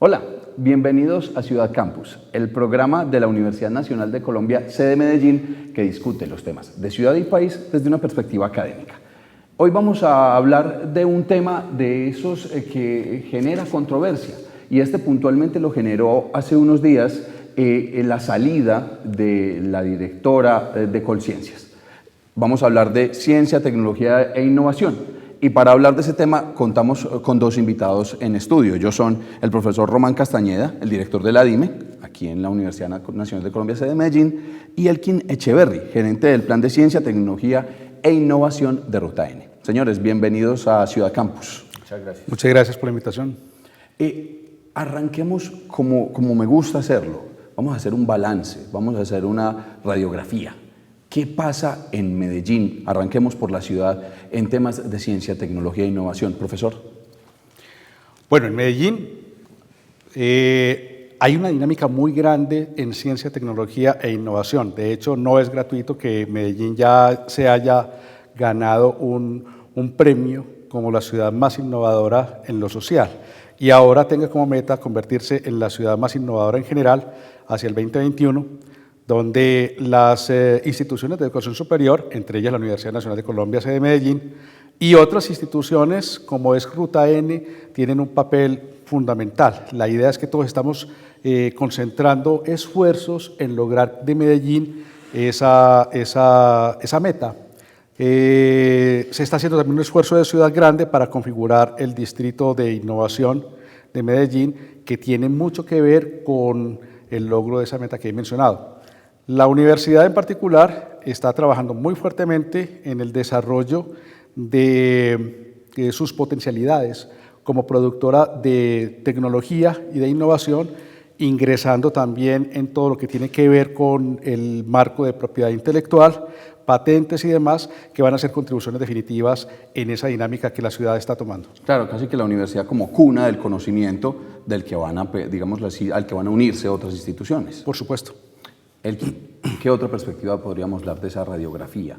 Hola, bienvenidos a Ciudad Campus, el programa de la Universidad Nacional de Colombia, sede Medellín, que discute los temas de ciudad y país desde una perspectiva académica. Hoy vamos a hablar de un tema de esos que genera controversia, y este puntualmente lo generó hace unos días la salida de la directora de Colciencias. Vamos a hablar de ciencia, tecnología e innovación. Y para hablar de ese tema contamos con dos invitados en estudio. Ellos son el profesor Román Castañeda, el director de la DIME, aquí en la Universidad Nacional de Colombia, sede de Medellín, y Elkin Echeverry, gerente del Plan de Ciencia, Tecnología e Innovación de Ruta N. Señores, bienvenidos a Ciudad Campus. Muchas gracias. Muchas gracias por la invitación. Arranquemos como me gusta hacerlo. Vamos a hacer un balance, vamos a hacer una radiografía. ¿Qué pasa en Medellín? Arranquemos por la ciudad en temas de ciencia, tecnología e innovación. Profesor. Bueno, en Medellín hay una dinámica muy grande en ciencia, tecnología e innovación. De hecho, no es gratuito que Medellín ya se haya ganado un premio como la ciudad más innovadora en lo social y ahora tenga como meta convertirse en la ciudad más innovadora en general hacia el 2021, donde las instituciones de educación superior, entre ellas la Universidad Nacional de Colombia, sede de Medellín, y otras instituciones como es Ruta N, tienen un papel fundamental. La idea es que todos estamos concentrando esfuerzos en lograr de Medellín esa meta. Se está haciendo también un esfuerzo de Ciudad Grande para configurar el distrito de innovación de Medellín, que tiene mucho que ver con el logro de esa meta que he mencionado. La universidad en particular está trabajando muy fuertemente en el desarrollo de sus potencialidades como productora de tecnología y de innovación, ingresando también en todo lo que tiene que ver con el marco de propiedad intelectual, patentes y demás, que van a ser contribuciones definitivas en esa dinámica que la ciudad está tomando. Claro, casi que la universidad como cuna del conocimiento del que van a, digámoslo así, al que van a unirse otras instituciones. Por supuesto. Elkin, ¿qué otra perspectiva podríamos hablar de esa radiografía?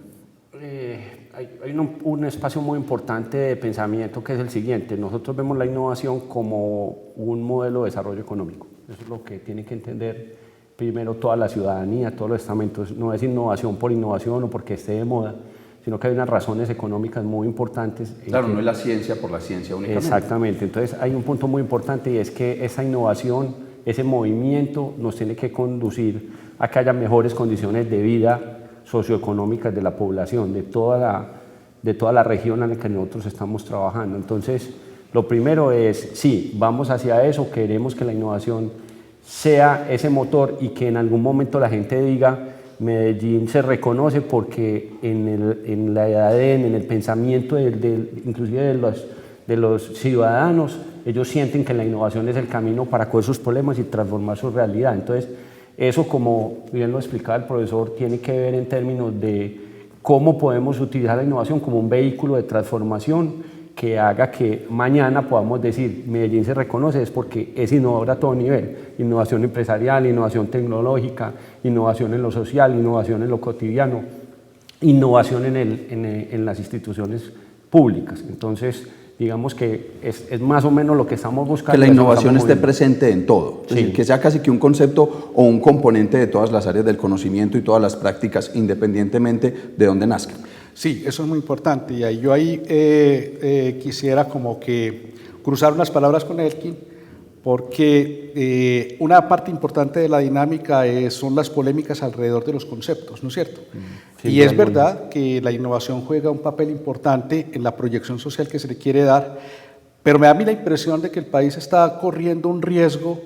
Hay un espacio muy importante de pensamiento que es el siguiente. Nosotros vemos la innovación como un modelo de desarrollo económico. Eso es lo que tiene que entender primero toda la ciudadanía, todos los estamentos. No es innovación por innovación o porque esté de moda, sino que hay unas razones económicas muy importantes. Claro, no es la ciencia por la ciencia únicamente. Exactamente. Entonces hay un punto muy importante y es que esa innovación, ese movimiento nos tiene que conducir a que haya mejores condiciones de vida socioeconómicas de la población, de toda la región en la que nosotros estamos trabajando. Entonces, lo primero es, sí, vamos hacia eso, queremos que la innovación sea ese motor y que en algún momento la gente diga, Medellín se reconoce porque en la ADN, en el pensamiento inclusive de los ciudadanos, ellos sienten que la innovación es el camino para coger sus problemas y transformar su realidad. Entonces, eso, como bien lo explicaba el profesor, tiene que ver en términos de cómo podemos utilizar la innovación como un vehículo de transformación que haga que mañana podamos decir Medellín se reconoce es porque es innovador a todo nivel, innovación empresarial, innovación tecnológica, innovación en lo social, innovación en lo cotidiano, innovación en las instituciones públicas. Entonces, digamos que es más o menos lo que estamos buscando. Que la innovación esté presente en todo, es decir, Sí. que sea casi que un concepto o un componente de todas las áreas del conocimiento y todas las prácticas, independientemente de dónde nazcan. Sí, eso es muy importante y yo ahí quisiera como que cruzar unas palabras con Elkin, porque una parte importante de la dinámica son las polémicas alrededor de los conceptos, ¿no es cierto? Sí, y es verdad que la innovación juega un papel importante en la proyección social que se le quiere dar, pero me da a mí la impresión de que el país está corriendo un riesgo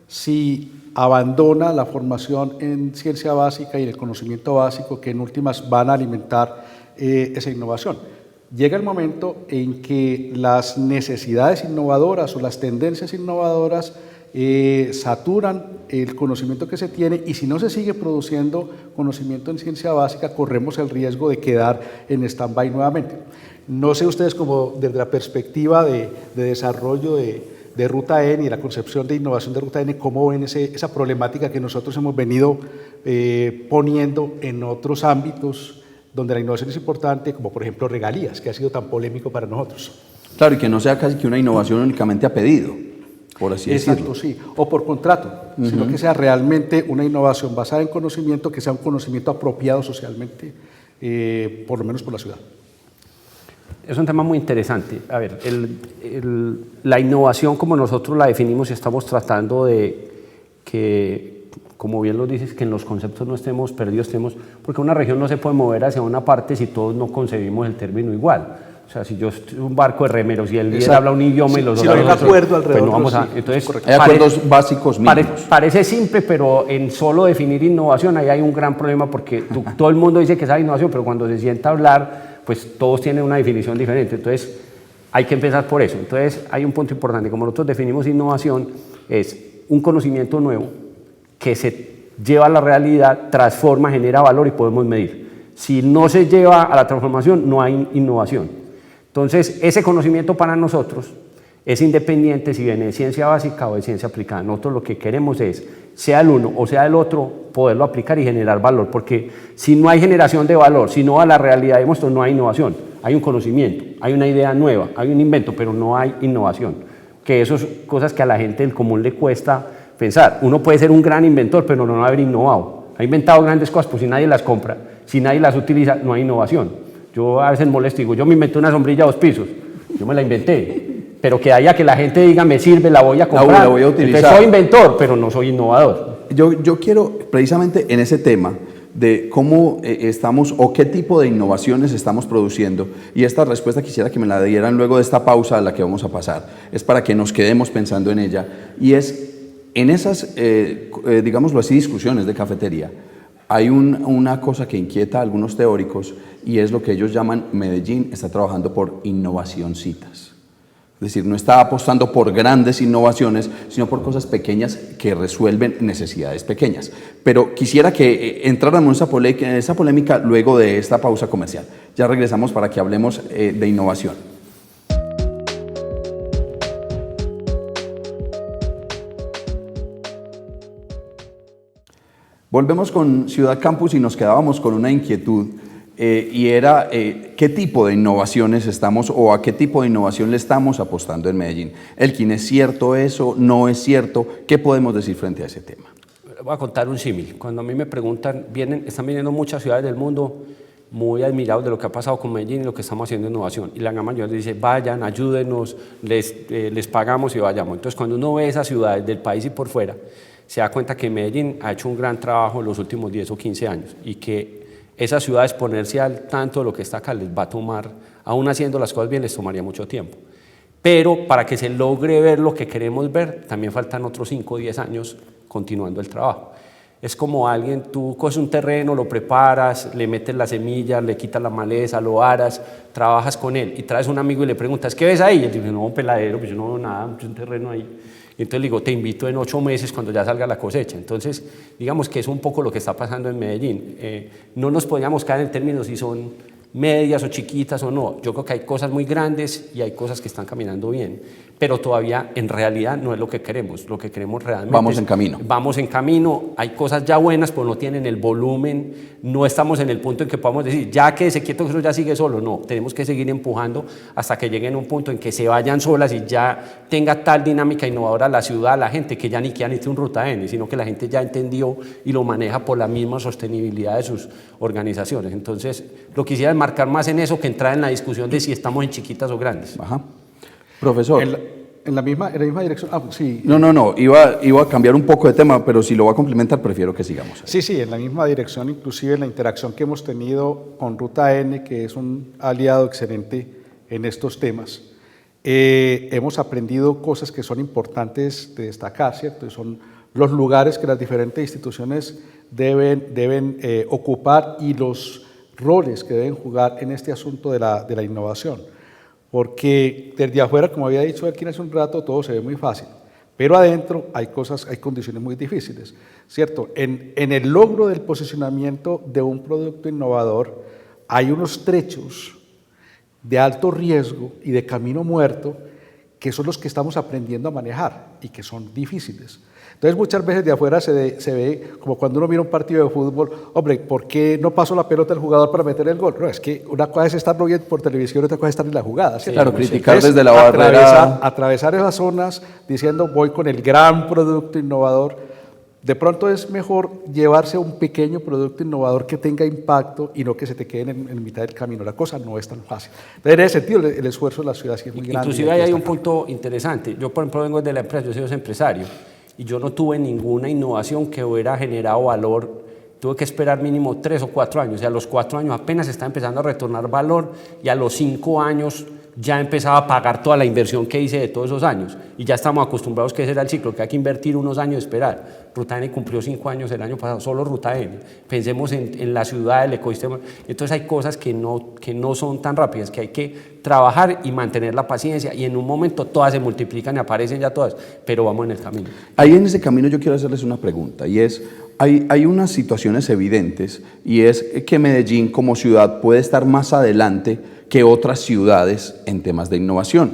si abandona la formación en ciencia básica y el conocimiento básico que en últimas van a alimentar esa innovación. Llega el momento en que las necesidades innovadoras o las tendencias innovadoras saturan el conocimiento que se tiene y si no se sigue produciendo conocimiento en ciencia básica corremos el riesgo de quedar en stand-by nuevamente. No sé ustedes como desde la perspectiva de desarrollo de Ruta N y la concepción de innovación de Ruta N, ¿cómo ven esa problemática que nosotros hemos venido poniendo en otros ámbitos donde la innovación es importante, como por ejemplo regalías, que ha sido tan polémico para nosotros? Claro, y que no sea casi que una innovación únicamente a pedido. por así Exacto, decirlo. sí, o por contrato, sino que sea realmente una innovación basada en conocimiento, que sea un conocimiento apropiado socialmente, por lo menos por la ciudad. Es un tema muy interesante. A ver, la innovación como nosotros la definimos y estamos tratando de que, como bien lo dices, que en los conceptos no estemos perdidos, porque una región no se puede mover hacia una parte si todos no concebimos el término igual. O sea, si yo estoy un barco de remeros y el líder habla un idioma y los si otros no hay un acuerdo alrededor, pues no vamos a, sí, entonces, Hay acuerdos básicos mínimos. Parece simple, pero en solo definir innovación ahí hay un gran problema porque todo el mundo dice que es innovación, pero cuando se sienta a hablar, pues todos tienen una definición diferente. Entonces, hay que empezar por eso. Entonces, hay un punto importante. Como nosotros definimos innovación, es un conocimiento nuevo que se lleva a la realidad, transforma, genera valor y podemos medir. Si no se lleva a la transformación, no hay innovación. Entonces, ese conocimiento para nosotros es independiente si viene de ciencia básica o de ciencia aplicada. Nosotros lo que queremos es, sea el uno o sea el otro, poderlo aplicar y generar valor, porque si no hay generación de valor, si no a la realidad de esto, no hay innovación. Hay un conocimiento, hay una idea nueva, hay un invento, pero no hay innovación. Que eso es cosas que a la gente del común le cuesta pensar. Uno puede ser un gran inventor, pero no haber innovado. Ha inventado grandes cosas, pues si nadie las compra, si nadie las utiliza, no hay innovación. Yo a veces molesto y digo, yo me inventé una sombrilla de 2 pisos, yo me la inventé, pero que haya que la gente diga, me sirve, la voy a comprar. La voy a utilizar. Entonces soy inventor, pero no soy innovador. Yo quiero, precisamente en ese tema, de cómo estamos o qué tipo de innovaciones estamos produciendo, y esta respuesta quisiera que me la dieran luego de esta pausa a la que vamos a pasar, es para que nos quedemos pensando en ella, y es en esas, digámoslo así, discusiones de cafetería. Hay una cosa que inquieta a algunos teóricos y es lo que ellos llaman Medellín está trabajando por innovacioncitas. Es decir, no está apostando por grandes innovaciones, sino por cosas pequeñas que resuelven necesidades pequeñas. Pero quisiera que entráramos en esa polémica luego de esta pausa comercial. Ya regresamos para que hablemos de innovación. Volvemos con Ciudad Campus y nos quedábamos con una inquietud y era qué tipo de innovaciones estamos o a qué tipo de innovación le estamos apostando en Medellín. Elkin, ¿es cierto eso? ¿No es cierto? ¿Qué podemos decir frente a ese tema? Voy a contar un símil. Cuando a mí me preguntan, están viniendo muchas ciudades del mundo muy admirados de lo que ha pasado con Medellín y lo que estamos haciendo en innovación. Y la gran mayoría les dice, vayan, ayúdenos, les pagamos y vayamos. Entonces, cuando uno ve esas ciudades del país y por fuera, se da cuenta que Medellín ha hecho un gran trabajo en los últimos 10 o 15 años y que esas ciudades ponerse al tanto de lo que está acá les va a tomar, aún haciendo las cosas bien, les tomaría mucho tiempo. Pero para que se logre ver lo que queremos ver, también faltan otros 5 o 10 años continuando el trabajo. Es como tú coges un terreno, lo preparas, le metes las semillas, le quitas la maleza, lo aras, trabajas con él y traes a un amigo y le preguntas, ¿qué ves ahí? Y él dice, no, un peladero, pues yo no veo nada, es un terreno ahí. Y entonces le digo, te invito en 8 meses cuando ya salga la cosecha. Entonces, digamos que es un poco lo que está pasando en Medellín. No nos podríamos quedar en términos si son medias o chiquitas o no. Yo creo que hay cosas muy grandes y hay cosas que están caminando bien, pero todavía en realidad no es lo que queremos. Lo que queremos realmente vamos en camino. Vamos en camino, hay cosas ya buenas, pero no tienen el volumen, no estamos en el punto en que podamos decir, ya quédese quieto que eso ya sigue solo. No, tenemos que seguir empujando hasta que lleguen a un punto en que se vayan solas y ya tenga tal dinámica innovadora la ciudad, la gente, que ya ni quiera un ruta N, sino que la gente ya entendió y lo maneja por la misma sostenibilidad de sus organizaciones. Entonces, lo quisiera marcar más en eso que entrar en la discusión de si estamos en chiquitas o grandes. Ajá. Profesor. En la misma dirección. Sí. No, iba a cambiar un poco de tema, pero si lo va a complementar, prefiero que sigamos ahí. Sí, en la misma dirección, inclusive en la interacción que hemos tenido con Ruta N, que es un aliado excelente en estos temas, hemos aprendido cosas que son importantes de destacar, ¿cierto? Son los lugares que las diferentes instituciones deben ocupar y los roles que deben jugar en este asunto de la innovación. Porque desde afuera, como había dicho Elkin hace un rato, todo se ve muy fácil, pero adentro hay condiciones muy difíciles, ¿cierto? En el logro del posicionamiento de un producto innovador hay unos trechos de alto riesgo y de camino muerto que son los que estamos aprendiendo a manejar y que son difíciles. Entonces muchas veces de afuera se ve como cuando uno mira un partido de fútbol, hombre, ¿por qué no pasó la pelota al jugador para meter el gol? No, es que una cosa es estarlo viendo por televisión, otra cosa es estar en la jugada. ¿Cierto? Claro, criticar Entonces, desde la barrera. atravesar esas zonas diciendo voy con el gran producto innovador. De pronto es mejor llevarse un pequeño producto innovador que tenga impacto y no que se te quede en mitad del camino. La cosa no es tan fácil. Entonces, en ese sentido, el esfuerzo de la ciudad sí es muy grande. Inclusive ahí hay un punto interesante. Yo, por ejemplo, vengo de la empresa, yo soy empresario y yo no tuve ninguna innovación que hubiera generado valor. Tuve que esperar mínimo 3 o 4 años. Y a los 4 años apenas está empezando a retornar valor y a los 5 años ya empezaba a pagar toda la inversión que hice de todos esos años. Y ya estamos acostumbrados que ese era el ciclo, que hay que invertir unos años y esperar. Ruta N cumplió 5 años el año pasado, solo Ruta N. Pensemos en la ciudad, el ecosistema. Entonces hay cosas que no son tan rápidas, que hay que trabajar y mantener la paciencia. Y en un momento todas se multiplican y aparecen ya todas, pero vamos en el camino. Ahí en ese camino yo quiero hacerles una pregunta y es, hay unas situaciones evidentes y es que Medellín como ciudad puede estar más adelante que otras ciudades en temas de innovación.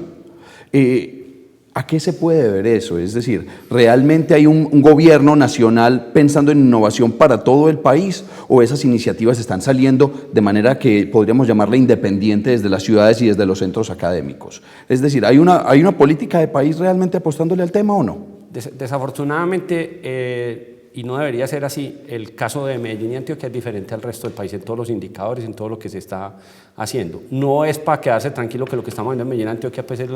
¿A qué se puede ver eso? Es decir, ¿realmente hay un gobierno nacional pensando en innovación para todo el país o esas iniciativas están saliendo de manera que podríamos llamarla independiente desde las ciudades y desde los centros académicos? Es decir, ¿hay una política de país realmente apostándole al tema o no? Desafortunadamente, y no debería ser así, el caso de Medellín y Antioquia es diferente al resto del país en todos los indicadores, en todo lo que se está haciendo. No es para quedarse tranquilo que lo que estamos viendo en Medellín y Antioquia pues es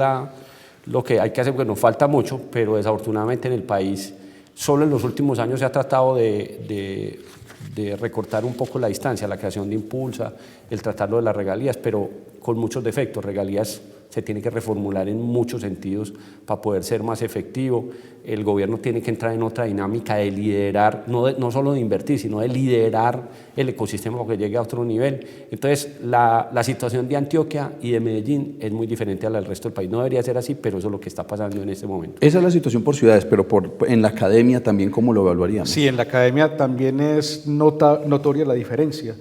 lo que hay que hacer, porque nos falta mucho, pero desafortunadamente en el país solo en los últimos años se ha tratado de recortar un poco la distancia, la creación de Impulsa, el tratarlo de las regalías, pero con muchos defectos. Regalías se tiene que reformular en muchos sentidos para poder ser más efectivo. El gobierno tiene que entrar en otra dinámica de liderar, no solo de invertir, sino de liderar el ecosistema para que llegue a otro nivel. Entonces, la situación de Antioquia y de Medellín es muy diferente a la del resto del país. No debería ser así, pero eso es lo que está pasando en este momento. Esa es la situación por ciudades, pero en la academia también, ¿cómo lo evaluaríamos? Sí, en la academia también es notoria la diferencia.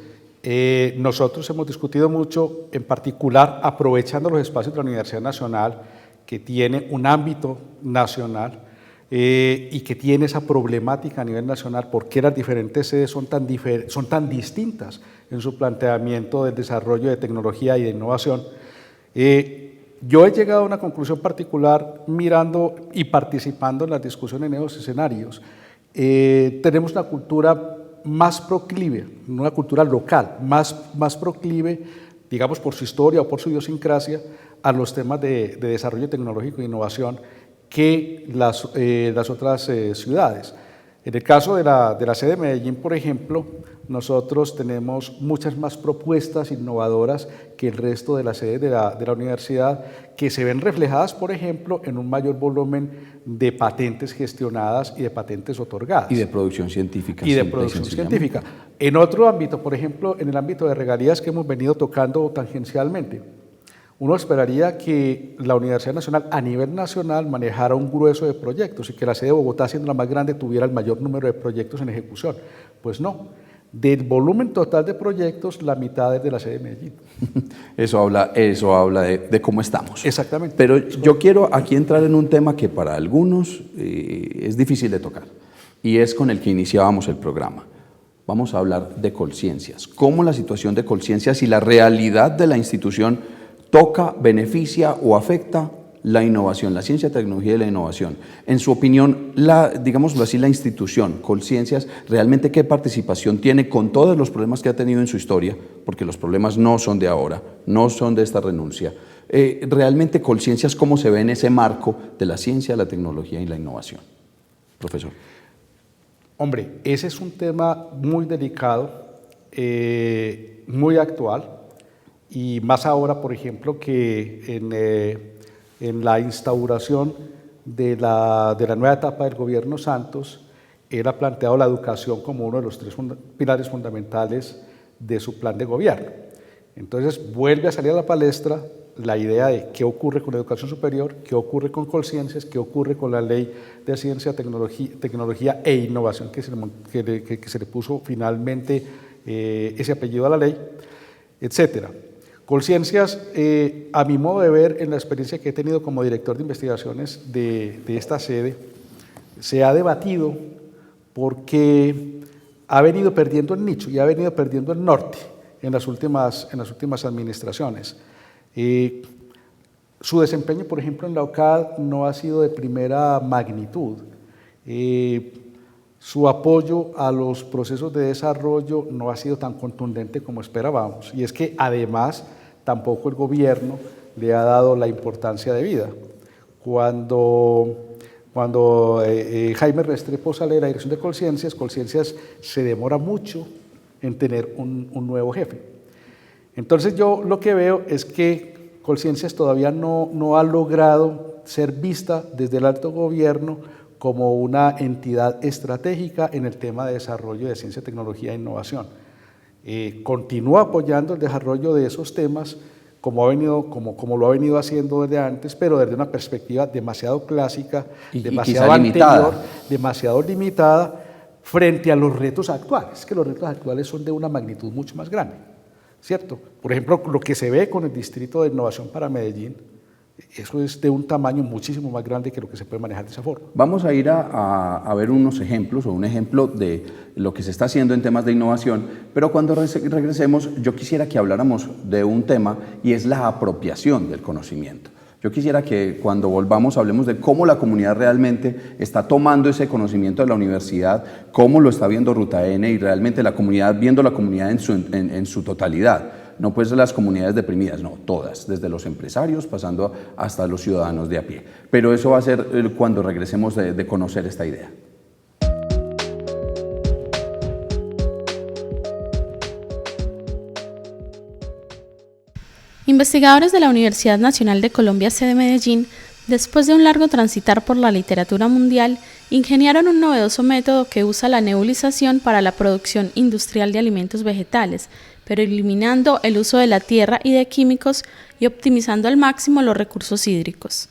Nosotros hemos discutido mucho, en particular aprovechando los espacios de la Universidad Nacional, que tiene un ámbito nacional y que tiene esa problemática a nivel nacional, porque las diferentes sedes son tan distintas en su planteamiento del desarrollo de tecnología y de innovación. Yo he llegado a una conclusión particular mirando y participando en las discusiones en esos escenarios. Tenemos una cultura más proclive, una cultura local, más proclive, digamos por su historia o por su idiosincrasia, a los temas de desarrollo tecnológico e innovación que las otras ciudades. En el caso de la sede de Medellín, por ejemplo, nosotros tenemos muchas más propuestas innovadoras que el resto de las sedes de la universidad, que se ven reflejadas, por ejemplo, en un mayor volumen de patentes gestionadas y de patentes otorgadas. Y de producción científica. Y de producción científica. En otro ámbito, por ejemplo, en el ámbito de regalías que hemos venido tocando tangencialmente, uno esperaría que la Universidad Nacional a nivel nacional manejara un grueso de proyectos y que la sede de Bogotá, siendo la más grande, tuviera el mayor número de proyectos en ejecución. Pues no. Del volumen total de proyectos, la mitad es de la sede de Medellín. Eso habla de cómo estamos. Exactamente. Pero yo quiero aquí entrar en un tema que para algunos es difícil de tocar y es con el que iniciábamos el programa. Vamos a hablar de Colciencias. ¿Cómo la situación de Colciencias y la realidad de la institución toca, beneficia o afecta la innovación, la ciencia, tecnología y la innovación? En su opinión, digámoslo así, la institución, Colciencias, ¿realmente qué participación tiene con todos los problemas que ha tenido en su historia? Porque los problemas no son de ahora, no son de esta renuncia. ¿Realmente Colciencias cómo se ve en ese marco de la ciencia, la tecnología y la innovación? Profesor. Hombre, ese es un tema muy delicado, muy actual, y más ahora, por ejemplo, que en la instauración de la nueva etapa del gobierno Santos, él ha planteado la educación como uno de los 3 pilares fundamentales de su plan de gobierno. Entonces vuelve a salir a la palestra la idea de qué ocurre con la educación superior, qué ocurre con Colciencias, qué ocurre con la ley de ciencia, tecnología e innovación que se le puso finalmente ese apellido a la ley, etcétera. Colciencias, a mi modo de ver, en la experiencia que he tenido como director de investigaciones de esta sede, se ha debatido porque ha venido perdiendo el nicho y ha venido perdiendo el norte en las últimas administraciones. Su desempeño, por ejemplo, en la OCAD no ha sido de primera magnitud. Su apoyo a los procesos de desarrollo no ha sido tan contundente como esperábamos. Y es que además tampoco el gobierno le ha dado la importancia debida. Cuando Jaime Restrepo sale de la dirección de Colciencias, Colciencias se demora mucho en tener un nuevo jefe. Entonces yo lo que veo es que Colciencias todavía no ha logrado ser vista desde el alto gobierno como una entidad estratégica en el tema de desarrollo de ciencia, tecnología e innovación. Continúa apoyando el desarrollo de esos temas como lo ha venido haciendo desde antes, pero desde una perspectiva demasiado clásica, demasiado anterior, demasiado limitada frente a los retos actuales, que los retos actuales son de una magnitud mucho más grande, ¿cierto? Por ejemplo, lo que se ve con el Distrito de Innovación para Medellín, eso es de un tamaño muchísimo más grande que lo que se puede manejar de esa forma. Vamos a ir a ver unos ejemplos o un ejemplo de lo que se está haciendo en temas de innovación, pero cuando regresemos yo quisiera que habláramos de un tema y es la apropiación del conocimiento. Yo quisiera que cuando volvamos hablemos de cómo la comunidad realmente está tomando ese conocimiento de la universidad, cómo lo está viendo Ruta N y realmente la comunidad, viendo la comunidad en su totalidad. No pues las comunidades deprimidas, no, todas, desde los empresarios pasando hasta los ciudadanos de a pie. Pero eso va a ser cuando regresemos de conocer esta idea. Investigadores de la Universidad Nacional de Colombia, sede Medellín, después de un largo transitar por la literatura mundial, ingeniaron un novedoso método que usa la nebulización para la producción industrial de alimentos vegetales, pero eliminando el uso de la tierra y de químicos y optimizando al máximo los recursos hídricos.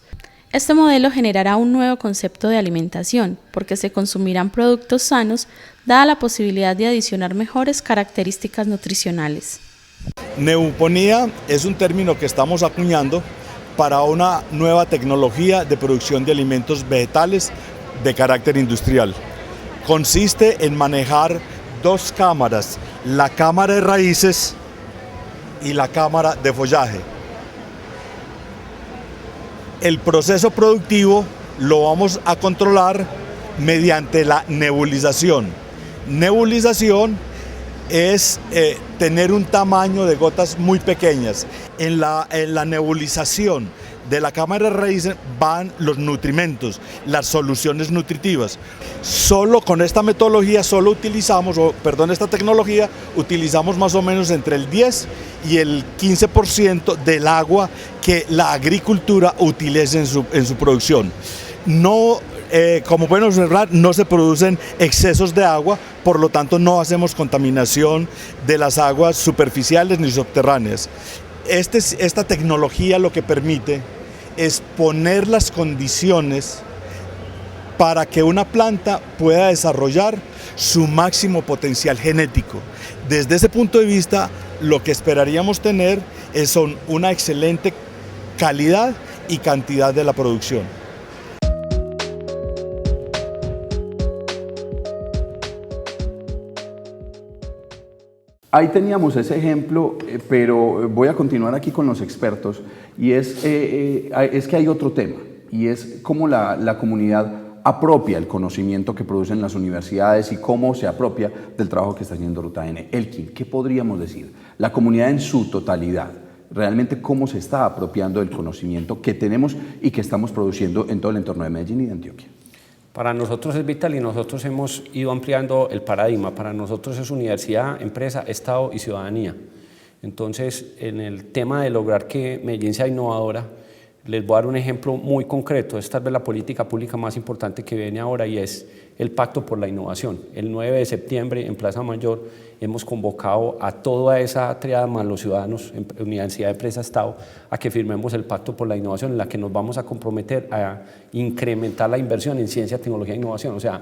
Este modelo generará un nuevo concepto de alimentación, porque se consumirán productos sanos, dada la posibilidad de adicionar mejores características nutricionales. Neuponía es un término que estamos acuñando para una nueva tecnología de producción de alimentos vegetales de carácter industrial. Consiste en manejar dos cámaras, la cámara de raíces y la cámara de follaje. El proceso productivo lo vamos a controlar mediante la nebulización. Nebulización es tener un tamaño de gotas muy pequeñas. En la nebulización de la cámara de raíces van los nutrimentos, las soluciones nutritivas. Solo con esta metodología, esta tecnología, utilizamos más o menos entre el 10 y el 15% del agua que la agricultura utiliza en su producción. Como pueden observar, no se producen excesos de agua, por lo tanto no hacemos contaminación de las aguas superficiales ni subterráneas. Esta tecnología lo que permite es poner las condiciones para que una planta pueda desarrollar su máximo potencial genético. Desde ese punto de vista, lo que esperaríamos tener son una excelente calidad y cantidad de la producción. Ahí teníamos ese ejemplo, pero voy a continuar aquí con los expertos y es que hay otro tema y es cómo la comunidad apropia el conocimiento que producen las universidades y cómo se apropia del trabajo que está haciendo Ruta N. Elkin, ¿qué podríamos decir? La comunidad en su totalidad, realmente cómo se está apropiando del conocimiento que tenemos y que estamos produciendo en todo el entorno de Medellín y de Antioquia. Para nosotros es vital y nosotros hemos ido ampliando el paradigma. Para nosotros es universidad, empresa, Estado y ciudadanía. Entonces, en el tema de lograr que Medellín sea innovadora, les voy a dar un ejemplo muy concreto. Esta es la política pública más importante que viene ahora y es el Pacto por la Innovación. El 9 de septiembre en Plaza Mayor hemos convocado a toda esa triada más los ciudadanos, Universidad, Empresa, Estado, a que firmemos el Pacto por la Innovación en la que nos vamos a comprometer a incrementar la inversión en ciencia, tecnología e innovación. O sea,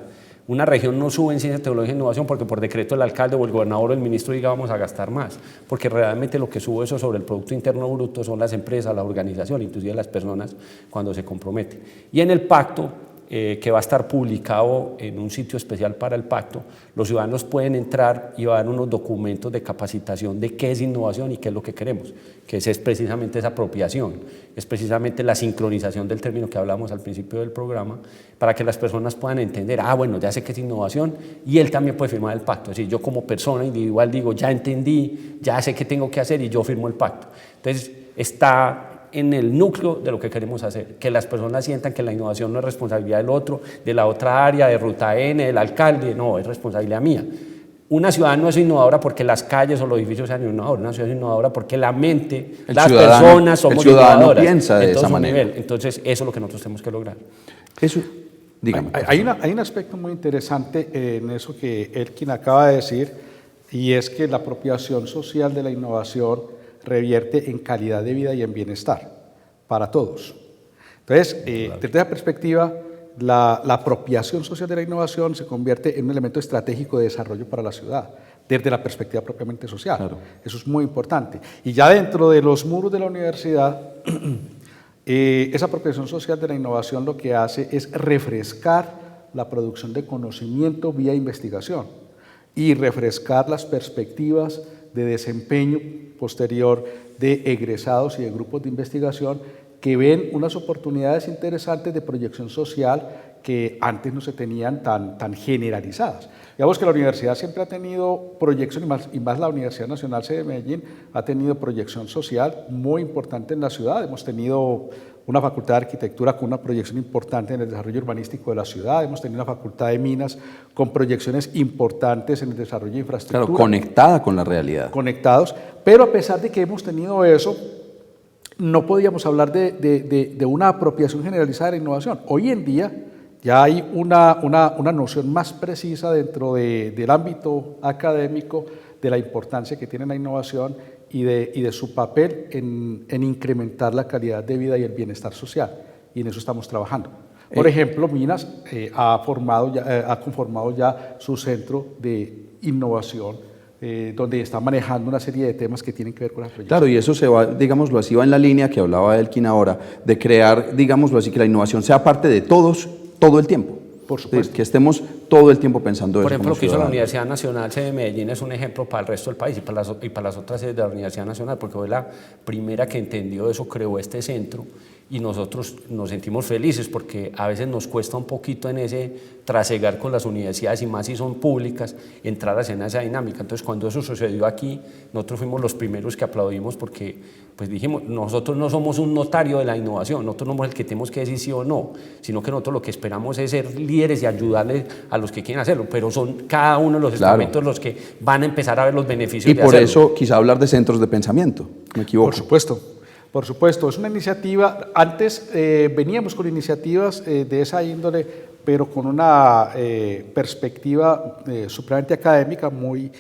Una región no sube en ciencia, tecnología e innovación porque por decreto el alcalde o el gobernador o el ministro diga vamos a gastar más, porque realmente lo que sube eso sobre el Producto Interno Bruto son las empresas, las organizaciones, inclusive las personas cuando se comprometen. Y en el pacto, que va a estar publicado en un sitio especial para el pacto, los ciudadanos pueden entrar y va a dar unos documentos de capacitación de qué es innovación y qué es lo que queremos, que es precisamente esa apropiación, es precisamente la sincronización del término que hablamos al principio del programa, para que las personas puedan entender, bueno, ya sé qué es innovación, y él también puede firmar el pacto. Es decir, yo como persona individual digo, ya entendí, ya sé qué tengo que hacer y yo firmo el pacto. Entonces, está en el núcleo de lo que queremos hacer, que las personas sientan que la innovación no es responsabilidad del otro, de la otra área, de Ruta N, del alcalde, no, es responsabilidad mía. Una ciudad no es innovadora porque las calles o los edificios sean innovadores, una ciudad es innovadora porque la mente, las personas somos innovadoras. Piensa de esa manera. Entonces, eso es lo que nosotros tenemos que lograr. Eso, dígame. Hay un aspecto muy interesante en eso que Elkin acaba de decir, y es que la apropiación social de la innovación revierte en calidad de vida y en bienestar para todos. Entonces, desde esa perspectiva, la apropiación social de la innovación se convierte en un elemento estratégico de desarrollo para la ciudad, desde la perspectiva propiamente social. Claro. Eso es muy importante. Y ya dentro de los muros de la universidad, esa apropiación social de la innovación lo que hace es refrescar la producción de conocimiento vía investigación y refrescar las perspectivas de desempeño posterior de egresados y de grupos de investigación que ven unas oportunidades interesantes de proyección social que antes no se tenían tan generalizadas. Digamos que la universidad siempre ha tenido proyección, y más la Universidad Nacional Sede de Medellín, ha tenido proyección social muy importante en la ciudad. Hemos tenido una facultad de arquitectura con una proyección importante en el desarrollo urbanístico de la ciudad, hemos tenido una facultad de minas con proyecciones importantes en el desarrollo de infraestructura. Claro, conectada con la realidad. Conectados, pero a pesar de que hemos tenido eso, no podíamos hablar de una apropiación generalizada de la innovación. Hoy en día ya hay una noción más precisa dentro del ámbito académico de la importancia que tiene la innovación y de su papel en incrementar la calidad de vida y el bienestar social, y en eso estamos trabajando. Por ejemplo, Minas ha conformado ya su centro de innovación, donde está manejando una serie de temas que tienen que ver con la proyección. Claro, y eso se va, digámoslo así, va en la línea que hablaba Elkin ahora, de crear, digámoslo así, que la innovación sea parte de todos, todo el tiempo. Por supuesto. Que estemos todo el tiempo pensando eso. Por ejemplo, lo que hizo la Universidad Nacional Sede de Medellín es un ejemplo para el resto del país y para las otras sedes de la Universidad Nacional, porque fue la primera que entendió eso, creó este centro, y nosotros nos sentimos felices porque a veces nos cuesta un poquito en ese trasegar con las universidades, y más si son públicas, entrar a esa dinámica. Entonces, cuando eso sucedió aquí, nosotros fuimos los primeros que aplaudimos, porque pues dijimos, nosotros no somos un notario de la innovación, nosotros no somos el que tenemos que decir sí o no, sino que nosotros lo que esperamos es ser líderes y ayudarles a los que quieren hacerlo, pero son cada uno de los estamentos los que van a empezar a ver los beneficios de hacerlo. Y por eso quizá hablar de centros de pensamiento, ¿me equivoco? Por supuesto, es una iniciativa, antes veníamos con iniciativas de esa índole, pero con una perspectiva supremamente académica, muy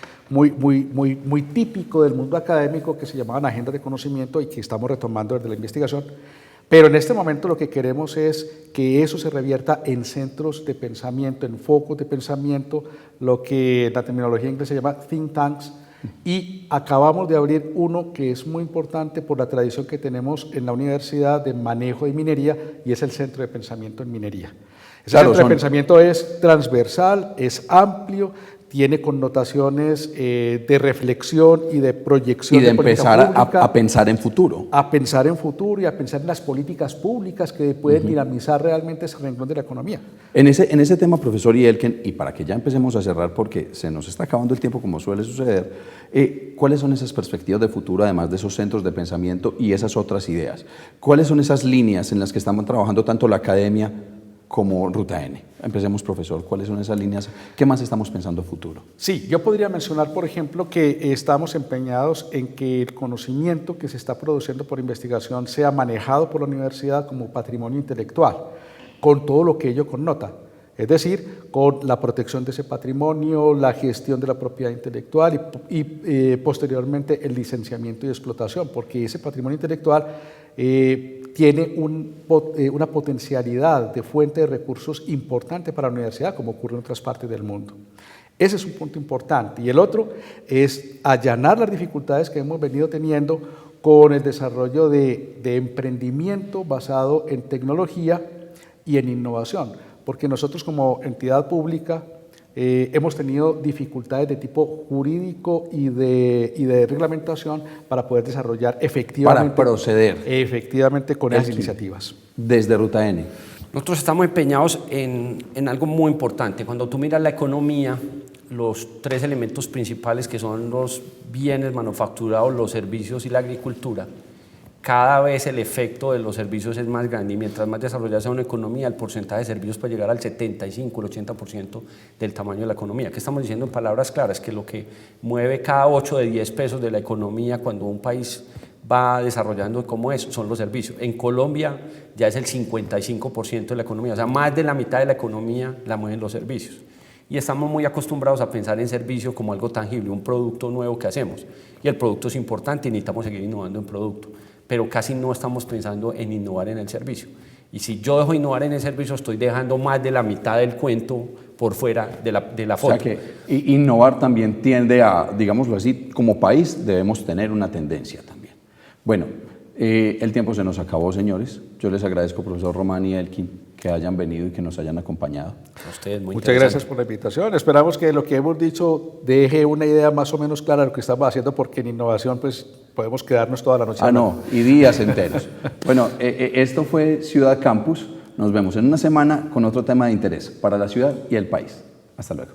típico del mundo académico, que se llamaban agendas de conocimiento y que estamos retomando desde la investigación. Pero en este momento lo que queremos es que eso se revierta en centros de pensamiento, en focos de pensamiento, lo que en la terminología inglesa se llama think tanks, y acabamos de abrir uno que es muy importante por la tradición que tenemos en la universidad de manejo de minería, y es el Centro de Pensamiento en Minería. Ese centro de pensamiento es transversal, es amplio, tiene connotaciones de reflexión y de proyección. Y de empezar a pensar en futuro. A pensar en futuro y a pensar en las políticas públicas que pueden dinamizar realmente ese renglón de la economía. En ese tema, profesor Elkin, y para que ya empecemos a cerrar porque se nos está acabando el tiempo como suele suceder, ¿cuáles son esas perspectivas de futuro, además de esos centros de pensamiento y esas otras ideas? ¿Cuáles son esas líneas en las que estamos trabajando tanto la academia como Ruta N? Empecemos, profesor, ¿cuáles son esas líneas? ¿Qué más estamos pensando a futuro? Sí, yo podría mencionar, por ejemplo, que estamos empeñados en que el conocimiento que se está produciendo por investigación sea manejado por la universidad como patrimonio intelectual, con todo lo que ello connota. Es decir, con la protección de ese patrimonio, la gestión de la propiedad intelectual y posteriormente el licenciamiento y explotación, porque ese patrimonio intelectual tiene una potencialidad de fuente de recursos importante para la universidad, como ocurre en otras partes del mundo. Ese es un punto importante. Y el otro es allanar las dificultades que hemos venido teniendo con el desarrollo de emprendimiento basado en tecnología y en innovación, porque nosotros como entidad pública hemos tenido dificultades de tipo jurídico y de reglamentación para poder desarrollar efectivamente, para proceder efectivamente con esas iniciativas. Desde Ruta N. Nosotros estamos empeñados en algo muy importante. Cuando tú miras la economía, los tres elementos principales que son los bienes manufacturados, los servicios y la agricultura, cada vez el efecto de los servicios es más grande y mientras más desarrollada sea una economía, el porcentaje de servicios puede llegar al 75, el 80% del tamaño de la economía. ¿Qué estamos diciendo en palabras claras? Que lo que mueve cada 8 de 10 pesos de la economía cuando un país va desarrollando como eso, son los servicios. En Colombia ya es el 55% de la economía, o sea, más de la mitad de la economía la mueven los servicios. Y estamos muy acostumbrados a pensar en servicio como algo tangible, un producto nuevo que hacemos. Y el producto es importante y necesitamos seguir innovando en producto, pero casi no estamos pensando en innovar en el servicio. Y si yo dejo innovar en el servicio, estoy dejando más de la mitad del cuento por fuera de la foto. O sea que innovar también tiende a, digámoslo así, como país debemos tener una tendencia también. Bueno, el tiempo se nos acabó, señores. Yo les agradezco, profesor Román y Elkin, que hayan venido y que nos hayan acompañado. A ustedes, muy Muchas gracias por la invitación. Esperamos que lo que hemos dicho deje una idea más o menos clara de lo que estamos haciendo, porque en innovación pues podemos quedarnos toda la noche. Y días enteros. Bueno, esto fue Ciudad Campus. Nos vemos en una semana con otro tema de interés para la ciudad y el país. Hasta luego.